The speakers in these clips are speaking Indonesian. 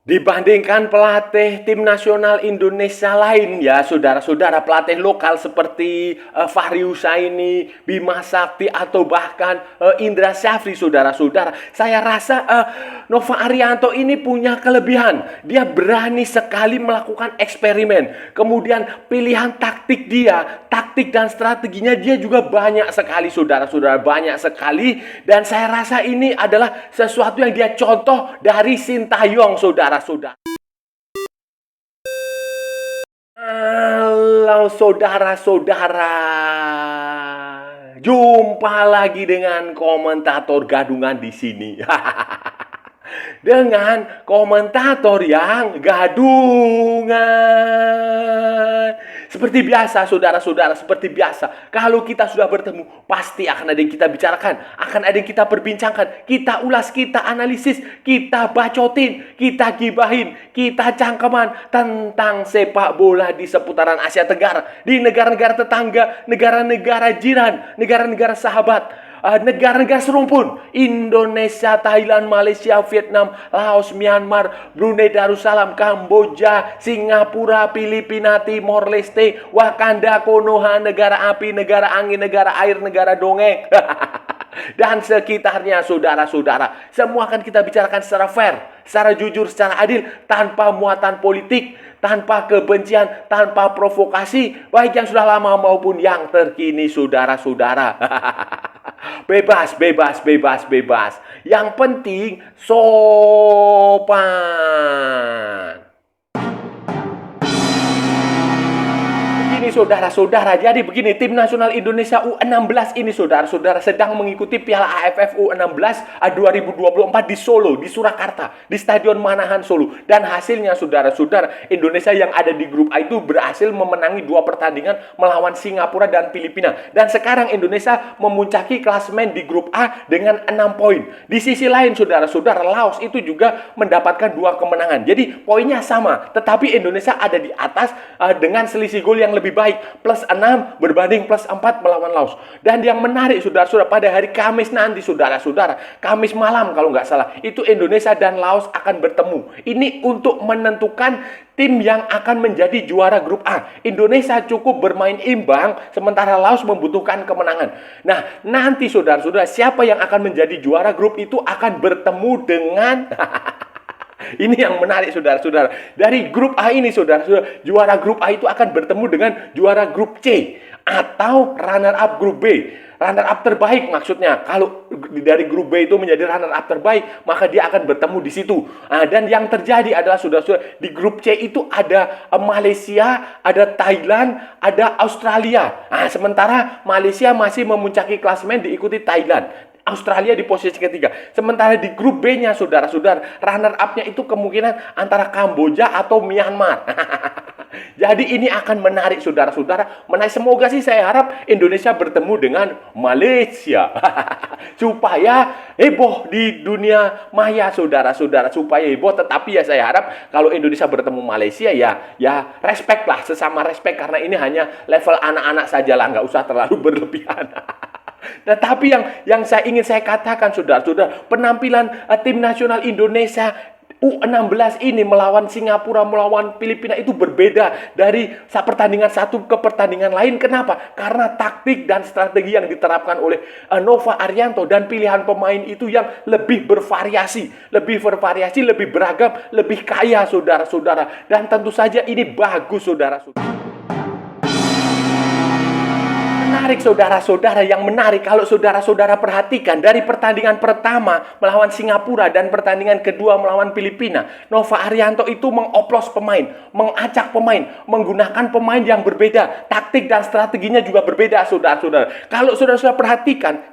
Dibandingkan pelatih tim nasional Indonesia lain ya saudara-saudara, pelatih lokal seperti Fahri Husaini, Bima Sakti atau bahkan Indra Syafri saudara-saudara, saya rasa Nova Arianto ini punya kelebihan. Dia berani sekali melakukan eksperimen. Kemudian pilihan taktik dan strateginya dia juga banyak sekali saudara-saudara, banyak sekali, dan saya rasa ini adalah sesuatu yang dia contoh dari Sintayong saudara-saudara. Halo saudara-saudara, jumpa lagi dengan komentator gadungan di sini. Dengan komentator yang gadungan. Seperti biasa saudara-saudara, seperti biasa, kalau kita sudah bertemu pasti akan ada yang kita bicarakan, akan ada yang kita perbincangkan, kita ulas, kita analisis, kita bacotin, kita gibahin, kita cangkeman tentang sepak bola di seputaran Asia Tenggara, di negara-negara tetangga, negara-negara jiran, negara-negara sahabat, negara-negara serumpun, Indonesia, Thailand, Malaysia, Vietnam, Laos, Myanmar, Brunei Darussalam, Kamboja, Singapura, Filipina, Timor Leste, Wakanda, Konoha, negara api, negara angin, negara air, negara dongeng, dan sekitarnya saudara-saudara. Semua akan kita bicarakan secara fair, secara jujur, secara adil, tanpa muatan politik, tanpa kebencian, tanpa provokasi, baik yang sudah lama maupun yang terkini saudara-saudara. Bebas. Yang penting sopan. Ini saudara-saudara, jadi begini, tim nasional Indonesia U16 ini saudara-saudara sedang mengikuti Piala AFF U16 2024 di Solo, di Surakarta, di Stadion Manahan Solo. Dan hasilnya saudara-saudara, Indonesia yang ada di grup A itu berhasil memenangi 2 pertandingan melawan Singapura dan Filipina. Dan sekarang Indonesia memuncaki klasemen di grup A dengan 6 poin. Di sisi lain saudara-saudara, Laos itu juga mendapatkan 2 kemenangan. Jadi poinnya sama, tetapi Indonesia ada di atas dengan selisih gol yang lebih baik, plus 6 berbanding plus 4 melawan Laos. Dan yang menarik saudara-saudara, pada hari Kamis nanti saudara-saudara, Kamis malam kalau nggak salah, itu Indonesia dan Laos akan bertemu. Ini untuk menentukan tim yang akan menjadi juara grup A. Indonesia cukup bermain imbang, sementara Laos membutuhkan kemenangan. Nah, nanti saudara-saudara, siapa yang akan menjadi juara grup itu akan bertemu dengan ini yang menarik saudara-saudara. Dari grup A ini saudara-saudara, juara grup A itu akan bertemu dengan juara grup C atau runner up grup B. Runner up terbaik maksudnya. Kalau dari grup B itu menjadi runner up terbaik, maka dia akan bertemu di situ. Dan yang terjadi adalah saudara-saudara, di grup C itu ada Malaysia, ada Thailand, ada Australia. Sementara Malaysia masih memuncaki klasemen diikuti Thailand. Australia di posisi ketiga. Sementara di grup B-nya saudara-saudara, runner up-nya itu kemungkinan antara Kamboja atau Myanmar. Jadi ini akan menarik saudara-saudara. Semoga sih saya harap Indonesia bertemu dengan Malaysia. Supaya heboh di dunia maya saudara-saudara, supaya heboh. Tetapi ya saya harap kalau Indonesia bertemu Malaysia ya respect lah, sesama respect, karena ini hanya level anak-anak saja lah, nggak usah terlalu berlebihan. Nah, tapi yang ingin saya katakan saudara-saudara, penampilan tim nasional Indonesia U16 ini melawan Singapura, melawan Filipina itu berbeda dari pertandingan satu ke pertandingan lain. Kenapa? Karena taktik dan strategi yang diterapkan oleh Nova Arianto dan pilihan pemain itu yang lebih bervariasi, lebih beragam, lebih kaya saudara-saudara. Dan tentu saja ini bagus saudara-saudara. Menarik saudara-saudara, yang menarik kalau saudara-saudara perhatikan dari pertandingan pertama melawan Singapura dan pertandingan kedua melawan Filipina, Nova Arianto itu mengoplos pemain, mengacak pemain, menggunakan pemain yang berbeda, taktik dan strateginya juga berbeda saudara-saudara. Kalau saudara-saudara perhatikan,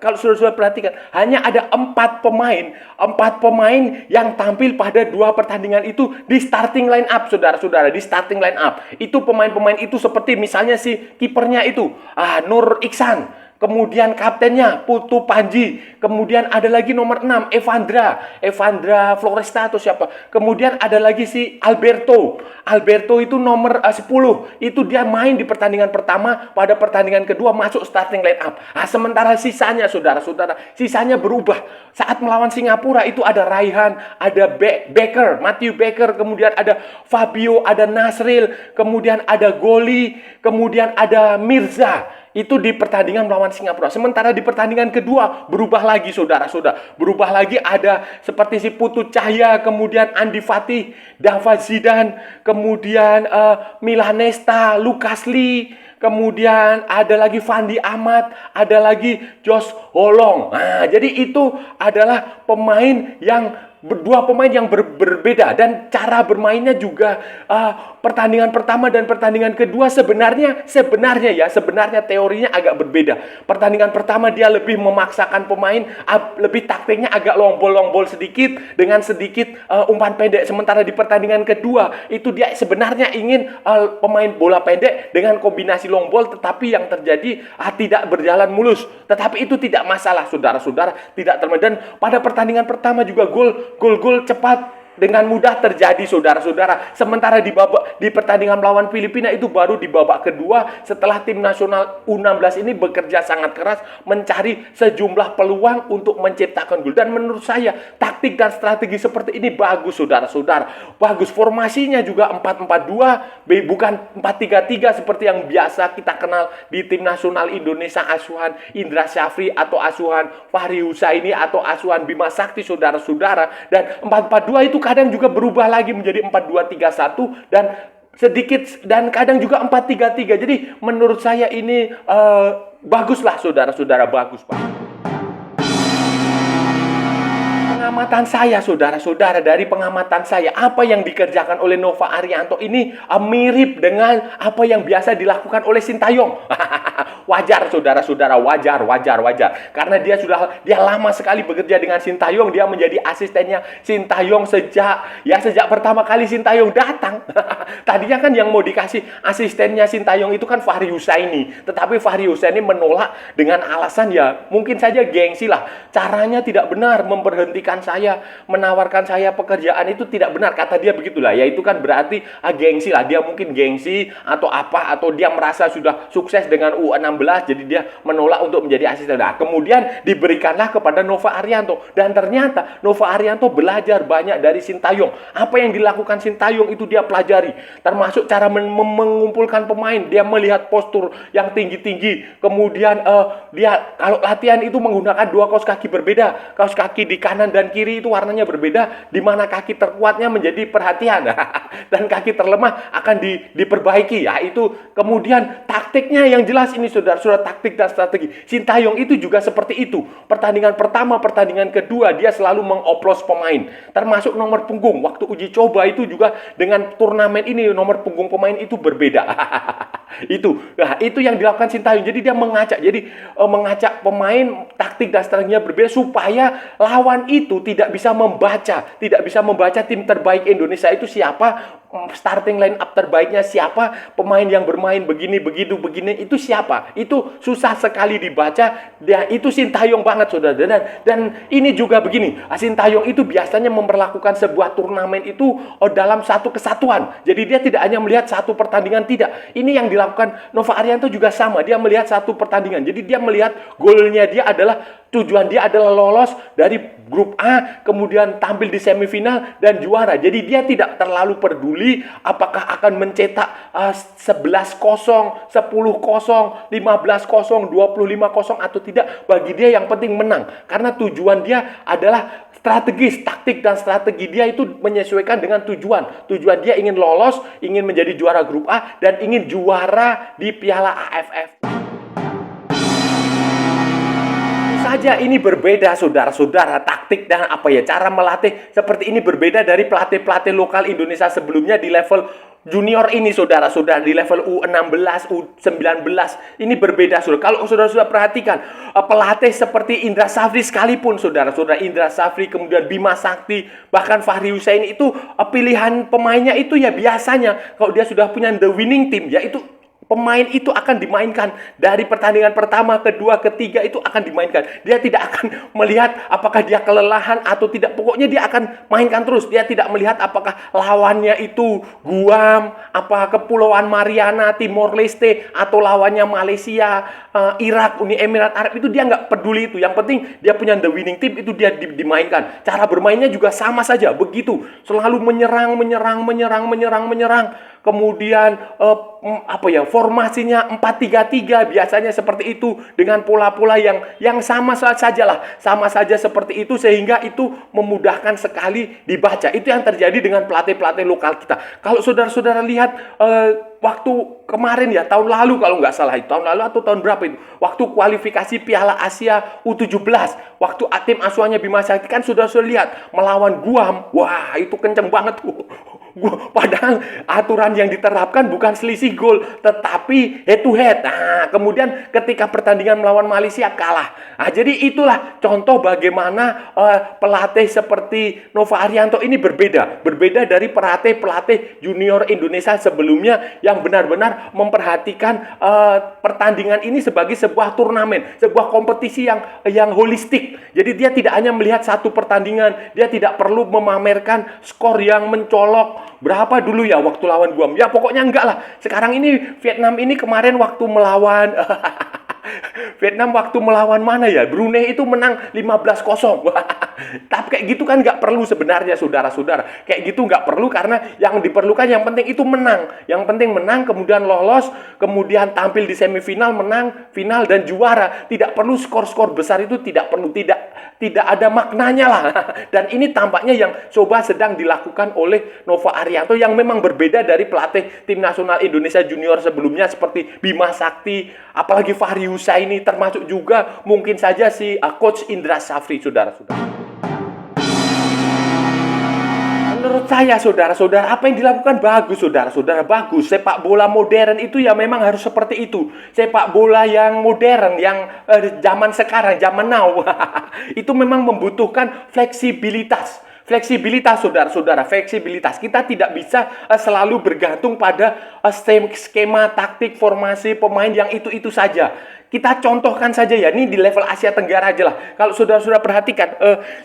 hanya ada 4 pemain yang tampil pada 2 pertandingan itu di starting line up saudara-saudara, di starting line up. Itu pemain-pemain itu seperti misalnya si kipernya itu Nur Iksan, Kemudian kaptennya Putu Panji. Kemudian ada lagi nomor 6 Evandra Floresta atau siapa. Kemudian ada lagi si Alberto. Alberto itu nomor 10. Itu dia main di pertandingan pertama, pada pertandingan kedua masuk starting line up. Nah, sementara sisanya saudara-saudara, sisanya berubah. Saat melawan Singapura itu ada Raihan, ada Baker, Matthew Baker, kemudian ada Fabio, ada Nasril, kemudian ada Goli, kemudian ada Mirza. Itu di pertandingan melawan Singapura. Sementara di pertandingan kedua berubah lagi saudara-saudara. Berubah lagi ada seperti si Putu Cahya, kemudian Andi Fatih, Dava Zidane, kemudian Milanesta, Lucas Lee, kemudian ada lagi Fandi Ahmad, ada lagi Josh Holong. Nah, jadi itu adalah pemain yang dua pemain yang berbeda, dan cara bermainnya juga pertandingan pertama dan pertandingan kedua sebenarnya teorinya agak berbeda. Pertandingan pertama dia lebih memaksakan pemain, lebih taktiknya agak long ball sedikit dengan sedikit umpan pendek. Sementara di pertandingan kedua itu dia sebenarnya ingin pemain bola pendek dengan kombinasi long ball, tetapi yang terjadi tidak berjalan mulus. Tetapi itu tidak masalah saudara-saudara, tidak terjadi. Dan pada pertandingan pertama juga gol cepat dengan mudah terjadi saudara-saudara. Sementara di pertandingan melawan Filipina itu baru di babak kedua setelah tim nasional U16 ini bekerja sangat keras mencari sejumlah peluang untuk menciptakan gol. Dan menurut saya taktik dan strategi seperti ini bagus saudara-saudara. Bagus, formasinya juga 4-4-2 bukan 4-3-3 seperti yang biasa kita kenal di tim nasional Indonesia, asuhan Indra Syafri atau asuhan Fahri Husaini atau asuhan Bima Sakti saudara-saudara. Dan 4-4-2 itu kadang juga berubah lagi menjadi 4-2-3-1 dan kadang juga 4-3-3. Jadi menurut saya ini baguslah saudara-saudara, bagus Pak. Pengamatan saya saudara-saudara, dari pengamatan saya, apa yang dikerjakan oleh Nova Arianto ini mirip dengan apa yang biasa dilakukan oleh Sintayong. Wajar saudara-saudara, wajar. Karena dia lama sekali bekerja dengan Sintayong, dia menjadi asistennya Sintayong sejak pertama kali Sintayong datang. Tadinya kan yang mau dikasih asistennya Sintayong itu kan Fahri Husaini, tetapi Fahri Husaini menolak dengan alasan ya mungkin saja gengsi lah. Caranya tidak benar, memberhentikan saya, menawarkan saya pekerjaan itu tidak benar, kata dia begitulah. Ya itu kan berarti gengsi lah, dia mungkin gengsi atau apa, atau dia merasa sudah sukses dengan U16 jadi dia menolak untuk menjadi asisten. Nah, kemudian diberikanlah kepada Nova Arianto, dan ternyata Nova Arianto belajar banyak dari Sintayong. Apa yang dilakukan Sintayong itu dia pelajari, termasuk cara mengumpulkan pemain. Dia melihat postur yang tinggi-tinggi, kemudian dia kalau latihan itu menggunakan dua kaos kaki berbeda. Kaos kaki di kanan dan kiri itu warnanya berbeda, di mana kaki terkuatnya menjadi perhatian dan kaki terlemah akan diperbaiki. Ya itu kemudian taktiknya yang jelas ini saudara, taktik dan strategi. Sintayong itu juga seperti itu. Pertandingan pertama, pertandingan kedua dia selalu mengoplos pemain, termasuk nomor punggung. Waktu uji coba itu juga dengan turnamen ini nomor punggung pemain itu berbeda. Itu yang dilakukan Sintayong. Jadi dia mengacak pemain, taktik dan strateginya berbeda supaya lawan itu tidak bisa membaca tim terbaik Indonesia itu siapa, starting line up terbaiknya siapa, pemain yang bermain begini itu siapa. Itu susah sekali dibaca. Itu Sintayong banget saudara. Dan ini juga begini, Sintayong itu biasanya memperlakukan sebuah turnamen itu dalam satu kesatuan. Jadi dia tidak hanya melihat satu pertandingan, tidak. Ini yang dilakukan Nova Arianto juga sama. Dia melihat satu pertandingan. Jadi dia melihat goalnya dia adalah, tujuan dia adalah lolos dari grup A, kemudian tampil di semifinal dan juara. Jadi dia tidak terlalu peduli apakah akan mencetak 11-0, 10-0, 15-0, 25-0 atau tidak. Bagi dia yang penting menang. Karena tujuan dia adalah strategis, taktik dan strategi dia itu menyesuaikan dengan tujuan. Tujuan dia ingin lolos, ingin menjadi juara grup A, dan ingin juara di Piala AFF. Saja ini berbeda saudara-saudara, taktik dan cara melatih seperti ini berbeda dari pelatih-pelatih lokal Indonesia sebelumnya di level junior ini saudara-saudara, di level U16, U19 ini berbeda saudara. Kalau saudara-saudara perhatikan pelatih seperti Indra Syafri sekalipun saudara-saudara, Indra Syafri kemudian Bima Sakti bahkan Fahri Husaini itu pilihan pemainnya itu ya biasanya kalau dia sudah punya the winning team ya itu Pemain itu akan dimainkan dari pertandingan pertama, kedua, ketiga itu akan dimainkan. Dia tidak akan melihat apakah dia kelelahan atau tidak. Pokoknya dia akan mainkan terus. Dia tidak melihat apakah lawannya itu Guam, apa Kepulauan Mariana, Timor Leste, atau lawannya Malaysia, Irak, Uni Emirat Arab. Itu dia nggak peduli itu. Yang penting dia punya the winning team, itu dia dimainkan. Cara bermainnya juga sama saja, begitu. Selalu menyerang. Kemudian formasinya 4-3-3 biasanya seperti itu, dengan pola-pola yang sama saja seperti itu, sehingga itu memudahkan sekali dibaca. Itu yang terjadi dengan pelatih-pelatih lokal kita. Kalau saudara-saudara lihat waktu kemarin ya, tahun lalu kalau nggak salah, itu tahun lalu atau tahun berapa itu, waktu kualifikasi Piala Asia U17, waktu tim asuhannya Bima Sakti, kan sudah lihat melawan Guam, wah itu kenceng banget tuh. Padahal aturan yang diterapkan bukan selisih gol, tetapi head to head. Nah, kemudian ketika pertandingan melawan Malaysia kalah. Nah, jadi itulah contoh bagaimana pelatih seperti Nova Arianto ini berbeda dari pelatih junior Indonesia sebelumnya yang benar-benar memperhatikan pertandingan ini sebagai sebuah turnamen, sebuah kompetisi yang holistik. Jadi dia tidak hanya melihat satu pertandingan, dia tidak perlu memamerkan skor yang mencolok. Berapa dulu ya waktu lawan Guam? Ya pokoknya enggak lah. Sekarang ini Vietnam ini kemarin waktu melawan mana ya? Brunei itu menang 15-0. Tapi kayak gitu kan nggak perlu sebenarnya, saudara-saudara. Kayak gitu nggak perlu, karena yang diperlukan yang penting itu menang. Yang penting menang, kemudian lolos, kemudian tampil di semifinal, menang, final, dan juara. Tidak perlu skor-skor besar itu, tidak perlu, tidak ada maknanya lah. Dan ini tampaknya yang coba sedang dilakukan oleh Nova Arianto, yang memang berbeda dari pelatih tim nasional Indonesia junior sebelumnya seperti Bima Sakti, apalagi Fahri Husaini, termasuk juga mungkin saja si Coach Indra Safri, saudara-saudara. Menurut saya, saudara-saudara, apa yang dilakukan bagus, saudara-saudara, bagus. Sepak bola modern itu ya memang harus seperti itu. Sepak bola yang modern, yang zaman sekarang, zaman now, itu memang membutuhkan fleksibilitas. Fleksibilitas, saudara-saudara, fleksibilitas. Kita tidak bisa selalu bergantung pada skema, taktik, formasi pemain yang itu-itu saja. Kita contohkan saja ya, ini di level Asia Tenggara aja lah. Kalau saudara-saudara perhatikan,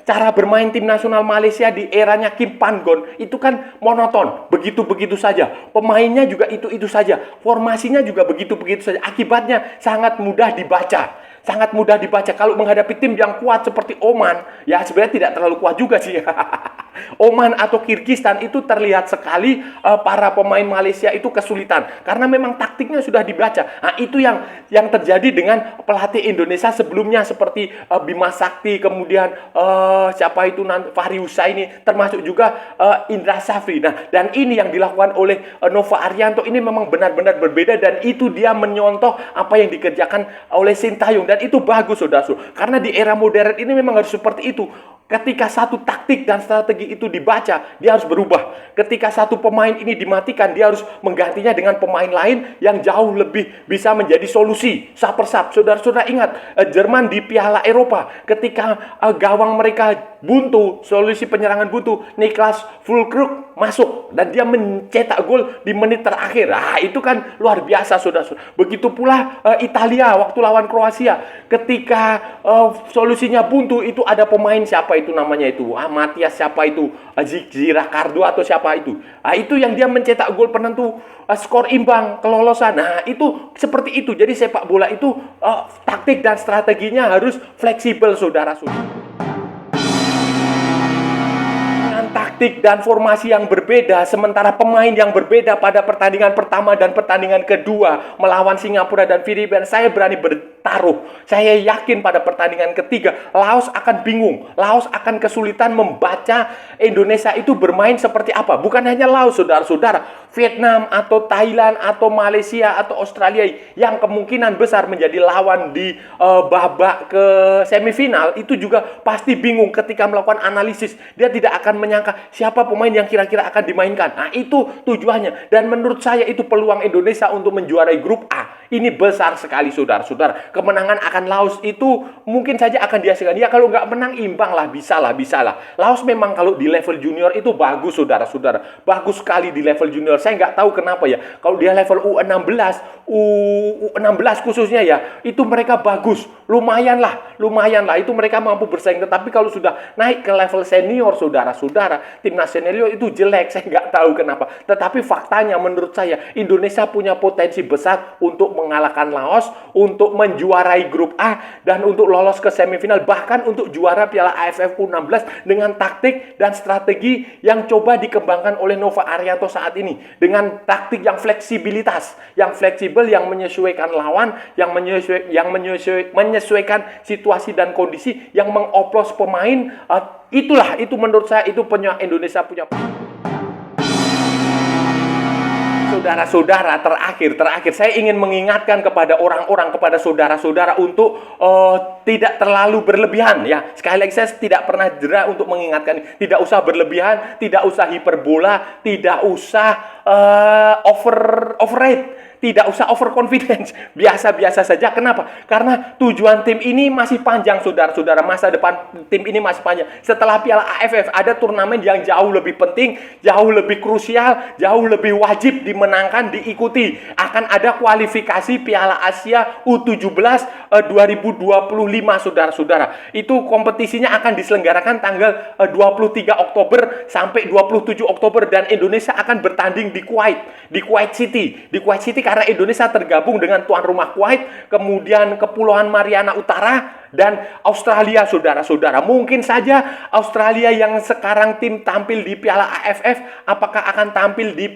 cara bermain tim nasional Malaysia di eranya Kim Pan-gon, itu kan monoton, begitu-begitu saja. Pemainnya juga itu-itu saja. Formasinya juga begitu-begitu saja. Akibatnya sangat mudah dibaca. Sangat mudah dibaca. Kalau menghadapi tim yang kuat seperti Oman, ya sebenarnya tidak terlalu kuat juga sih. Oman atau Kirgistan itu terlihat sekali para pemain Malaysia itu kesulitan, karena memang taktiknya sudah dibaca. Nah, itu yang terjadi dengan pelatih Indonesia sebelumnya seperti Bima Sakti, kemudian Fahri Husaini, termasuk juga Indra Safri. Nah, dan ini yang dilakukan oleh Nova Arianto ini memang benar-benar berbeda, dan itu dia menyontoh apa yang dikerjakan oleh Sintayong, dan itu bagus, saudara-saudara. Karena di era modern ini memang harus seperti itu. Ketika satu taktik dan strategi itu dibaca, dia harus berubah. Ketika satu pemain ini dimatikan, dia harus menggantinya dengan pemain lain yang jauh lebih bisa menjadi solusi. Sub per sub. Saudara-saudara ingat, Jerman di Piala Eropa, ketika gawang mereka buntu, solusi penyerangan buntu, Niklas Füllkrug masuk dan dia mencetak gol di menit terakhir. Ah, itu kan luar biasa, saudara-saudara. Begitu pula Italia waktu lawan Kroasia, ketika solusinya buntu, itu ada pemain siapa itu namanya itu, Matias siapa itu, Zirakardo atau siapa itu. Itu yang dia mencetak gol penentu skor imbang, kelolosan. Nah, itu seperti itu. Jadi sepak bola itu taktik dan strateginya harus fleksibel, saudara-saudara. Taktik dan formasi yang berbeda, sementara pemain yang berbeda pada pertandingan pertama dan pertandingan kedua melawan Singapura dan Filipina, saya berani bertaruh, saya yakin pada pertandingan ketiga Laos akan bingung, Laos akan kesulitan membaca Indonesia itu bermain seperti apa. Bukan hanya Laos, saudara-saudara, Vietnam atau Thailand atau Malaysia atau Australia yang kemungkinan besar menjadi lawan di babak ke semifinal, itu juga pasti bingung ketika melakukan analisis. Dia tidak akan menyangka siapa pemain yang kira-kira akan dimainkan. Nah, itu tujuannya. Dan menurut saya itu peluang Indonesia untuk menjuarai grup A Ini besar sekali saudara-saudara. Kemenangan akan Laos itu mungkin saja akan dihasilkan. Ya kalau nggak menang imbang lah, bisa lah. Laos memang kalau di level junior itu bagus saudara-saudara. Bagus sekali di level junior. Saya nggak tahu kenapa ya. Kalau dia level U16, U16 khususnya ya, itu mereka bagus. Lumayan lah. Itu mereka mampu bersaing. Tetapi kalau sudah naik ke level senior saudara-saudara, timnas senior itu jelek. Saya nggak tahu kenapa. Tetapi faktanya menurut saya Indonesia punya potensi besar untuk mengalahkan Laos, untuk menjuarai grup A, dan untuk lolos ke semifinal, bahkan untuk juara Piala AFF U16 dengan taktik dan strategi yang coba dikembangkan oleh Nova Arianto saat ini. Dengan taktik yang fleksibilitas, yang fleksibel, yang menyesuaikan lawan, yang menyesuaikan situasi dan kondisi, yang mengoplos pemain. Itu menurut saya itu Indonesia punya. Saudara-saudara, terakhir saya ingin mengingatkan kepada orang-orang, kepada saudara-saudara untuk tidak terlalu berlebihan ya. Sekali lagi saya tidak pernah jera untuk mengingatkan, tidak usah berlebihan, tidak usah hiperbola, tidak usah overrate. Tidak usah overconfidence, biasa-biasa saja. Kenapa? Karena tujuan tim ini masih panjang, saudara-saudara. Masa depan tim ini masih panjang. Setelah Piala AFF, ada turnamen yang jauh lebih penting, jauh lebih krusial, jauh lebih wajib dimenangkan, diikuti. Akan ada kualifikasi Piala Asia U17 2025, saudara-saudara. Itu kompetisinya akan diselenggarakan tanggal 23 Oktober sampai 27 Oktober. Dan Indonesia akan bertanding di Kuwait City. Karena Indonesia tergabung dengan tuan rumah Kuwait, kemudian Kepulauan Mariana Utara, dan Australia, saudara-saudara. Mungkin saja Australia yang sekarang tim tampil di Piala AFF, apakah akan tampil di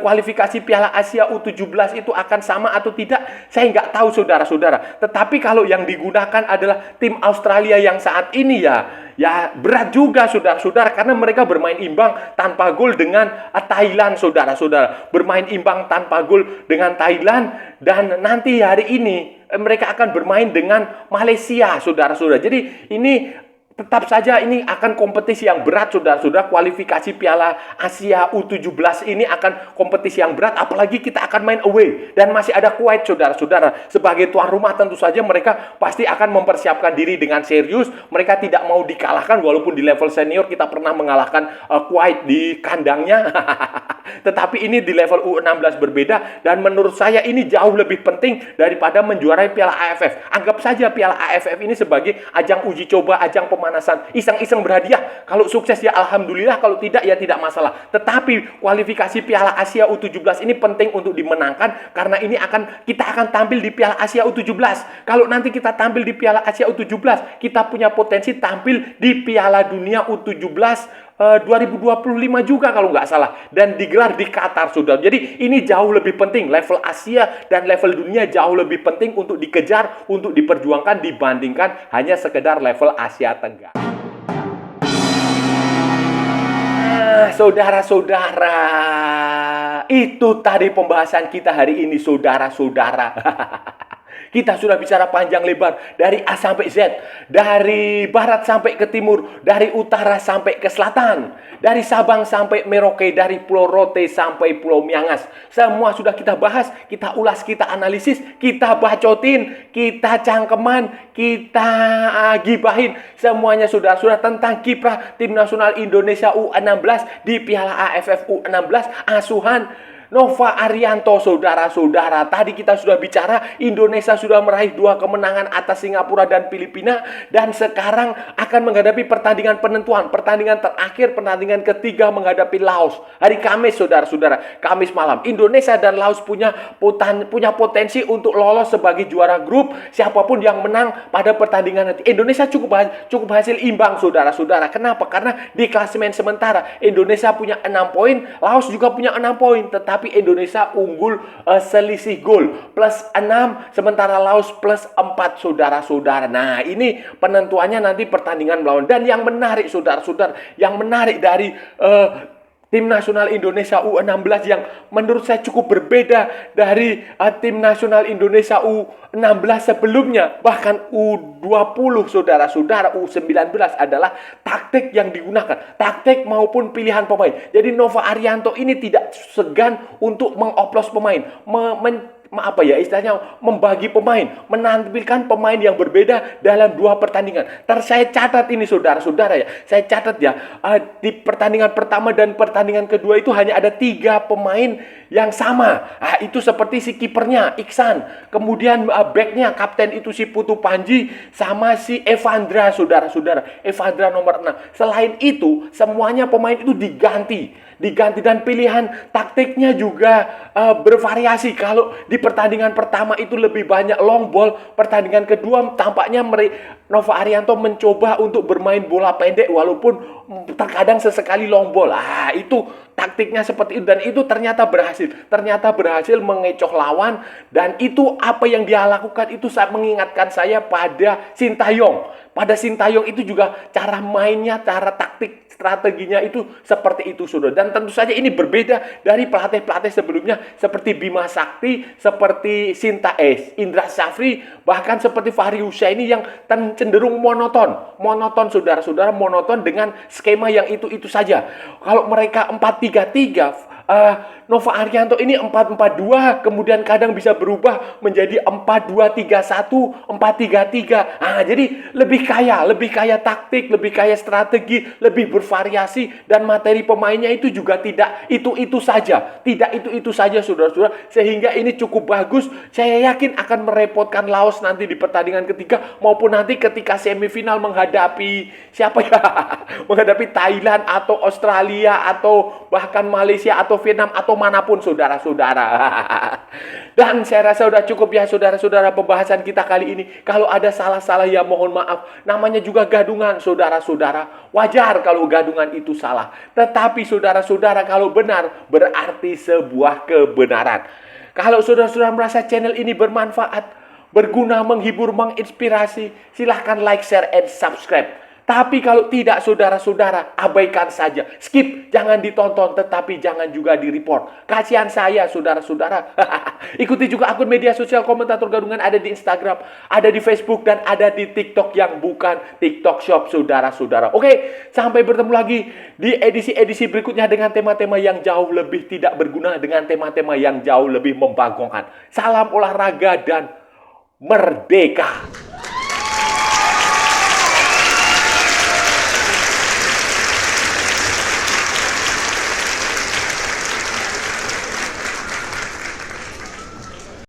kualifikasi Piala Asia U17 itu akan sama atau tidak? Saya nggak tahu, saudara-saudara. Tetapi kalau yang digunakan adalah tim Australia yang saat ini ya berat juga, saudara-saudara, karena mereka bermain imbang tanpa gol dengan Thailand, saudara-saudara. Bermain imbang tanpa gol dengan Thailand, dan nanti hari ini mereka akan bermain dengan Malaysia, saudara-saudara. Jadi ini tetap saja ini akan kompetisi yang berat, saudara-saudara. Kualifikasi Piala Asia U17 ini akan kompetisi yang berat, apalagi kita akan main away. Dan masih ada Kuwait, saudara-saudara. Sebagai tuan rumah tentu saja mereka pasti akan mempersiapkan diri dengan serius. Mereka tidak mau dikalahkan, walaupun di level senior kita pernah mengalahkan Kuwait di kandangnya. Tetapi ini di level U16 berbeda, dan menurut saya ini jauh lebih penting daripada menjuarai Piala AFF. Anggap saja Piala AFF ini sebagai ajang uji coba, ajang pemanasan, iseng-iseng berhadiah. Kalau sukses ya alhamdulillah, kalau tidak ya tidak masalah. Tetapi kualifikasi Piala Asia U17 ini penting untuk dimenangkan, karena ini kita akan tampil di Piala Asia U17. Kalau nanti kita tampil di Piala Asia U17, kita punya potensi tampil di Piala Dunia U17 2025 juga kalau nggak salah, dan digelar di Qatar, saudara. Jadi ini jauh lebih penting, level Asia dan level dunia jauh lebih penting untuk dikejar, untuk diperjuangkan dibandingkan hanya sekedar level Asia Tenggara. Saudara-saudara, itu tadi pembahasan kita hari ini, saudara-saudara. Kita sudah bicara panjang lebar, dari A sampai Z, dari barat sampai ke timur, dari utara sampai ke selatan, dari Sabang sampai Merauke, dari Pulau Rote sampai Pulau Miangas. Semua sudah kita bahas, kita ulas, kita analisis, kita bacotin, kita cangkeman, kita gibahin. Semuanya sudah tentang kiprah tim nasional Indonesia U16 di Piala AFF U16 asuhan Nova Arianto, saudara-saudara. Tadi kita sudah bicara, Indonesia sudah meraih 2 kemenangan atas Singapura dan Filipina, dan sekarang akan menghadapi pertandingan penentuan, pertandingan terakhir, pertandingan ketiga menghadapi Laos hari Kamis, saudara-saudara. Kamis malam. Indonesia dan Laos punya potensi untuk lolos sebagai juara grup. Siapapun yang menang pada pertandingan nanti, Indonesia cukup hasil imbang, saudara-saudara. Kenapa? Karena di klasemen sementara Indonesia punya 6 poin, Laos juga punya 6 poin, tapi Indonesia unggul selisih gol plus 6, sementara Laos plus 4, saudara-saudara. Nah, ini penentuannya nanti pertandingan melawan. Dan yang menarik, saudara-saudara, yang menarik dari tim nasional Indonesia U16 yang menurut saya cukup berbeda dari tim nasional Indonesia U16 sebelumnya, bahkan U20, saudara-saudara, U19 adalah taktik yang digunakan, taktik maupun pilihan pemain. Jadi Nova Arianto ini tidak segan untuk mengoplos pemain, apa ya istilahnya membagi pemain, menampilkan pemain yang berbeda dalam dua pertandingan. Saya catat ini saudara-saudara ya, saya catat ya, di pertandingan pertama dan pertandingan kedua itu hanya ada 3 pemain yang sama. Itu seperti si kipernya Iksan, kemudian backnya kapten itu si Putu Panji sama si Evandra, saudara-saudara, Evandra nomor 6. Selain itu semuanya pemain itu diganti dan pilihan taktiknya juga bervariasi. Kalau di pertandingan pertama itu lebih banyak long ball, pertandingan kedua tampaknya Nova Arianto mencoba untuk bermain bola pendek walaupun terkadang sesekali long ball. Itu taktiknya seperti itu dan itu ternyata berhasil mengecoh lawan, dan itu apa yang dia lakukan itu saat mengingatkan saya pada Sintayong. Pada Sintayong itu juga cara mainnya, cara taktik strateginya itu seperti itu, saudara. Dan tentu saja ini berbeda dari pelatih-pelatih sebelumnya seperti Bima Sakti, seperti Indra Syafri, bahkan seperti Fahri Husaini yang cenderung monoton, saudara-saudara, monoton dengan skema yang itu saja. Kalau mereka 4-3-3, Nova Arianto ini 4-4-2, kemudian kadang bisa berubah menjadi 4-2-3-1, 4-3-3. Jadi lebih kaya taktik, lebih kaya strategi, lebih bervariasi, dan materi pemainnya itu juga tidak itu-itu saja, saudara-saudara. Sehingga ini cukup bagus. Saya yakin akan merepotkan Laos nanti di pertandingan ketiga, maupun nanti ketika semifinal menghadapi siapa ya? Menghadapi Thailand atau Australia atau bahkan Malaysia atau Vietnam atau manapun, saudara-saudara. Dan saya rasa sudah cukup ya, saudara-saudara, pembahasan kita kali ini. Kalau ada salah-salah ya mohon maaf. Namanya juga gadungan, saudara-saudara. Wajar kalau gadungan itu salah. Tetapi saudara-saudara, kalau benar berarti sebuah kebenaran. Kalau saudara-saudara merasa channel ini bermanfaat, berguna, menghibur, menginspirasi, silahkan like, share, and subscribe. Tapi kalau tidak, saudara-saudara, abaikan saja. Skip, jangan ditonton, tetapi jangan juga di-report. Kasihan saya, saudara-saudara. Ikuti juga akun media sosial Komentator Gadungan, ada di Instagram, ada di Facebook, dan ada di TikTok yang bukan TikTok Shop, saudara-saudara. Oke, sampai bertemu lagi di edisi-edisi berikutnya dengan tema-tema yang jauh lebih tidak berguna, dengan tema-tema yang jauh lebih membagongkan. Salam olahraga dan merdeka!